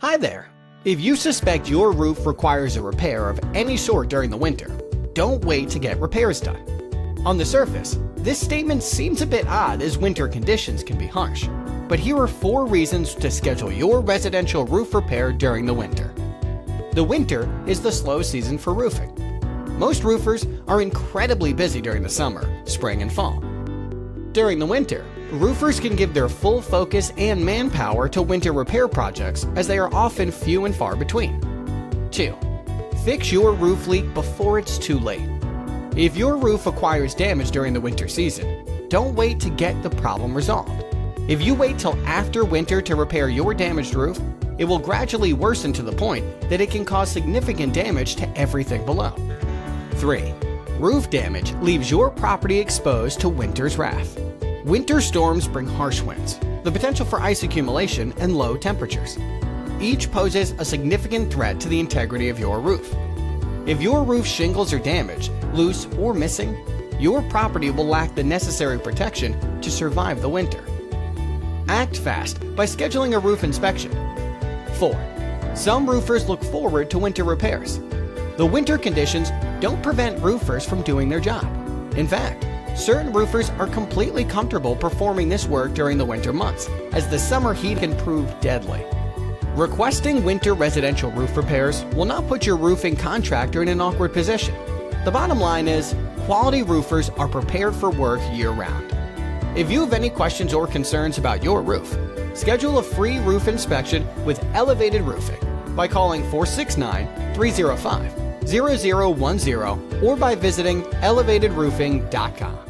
Hi there! If you suspect your roof requires a repair of any sort during the winter, don't wait to get repairs done. On the surface, this statement seems a bit odd as winter conditions can be harsh, but here are 4 reasons to schedule your residential roof repair during the winter. The winter is the slow season for roofing. Most roofers are incredibly busy during the summer, spring, and fall. During the winter, roofers can give their full focus and manpower to winter repair projects as they are often few and far between. 2. Fix your roof leak before it's too late. If your roof acquires damage during the winter season, don't wait to get the problem resolved. If you wait till after winter to repair your damaged roof, it will gradually worsen to the point that it can cause significant damage to everything below. 3. Roof damage leaves your property exposed to winter's wrath. Winter storms bring harsh winds, the potential for ice accumulation, and low temperatures. Each poses a significant threat to the integrity of your roof. If your roof shingles are damaged, loose, or missing, your property will lack the necessary protection to survive the winter. Act fast by scheduling a roof inspection. 4. Some roofers look forward to winter repairs. The winter conditions don't prevent roofers from doing their job. In fact, certain roofers are completely comfortable performing this work during the winter months, as the summer heat can prove deadly. Requesting winter residential roof repairs will not put your roofing contractor in an awkward position. The bottom line is, quality roofers are prepared for work year-round. If you have any questions or concerns about your roof, schedule a free roof inspection with Elevated Roofing by calling 469-305-0010 or by visiting elevatedroofing.com.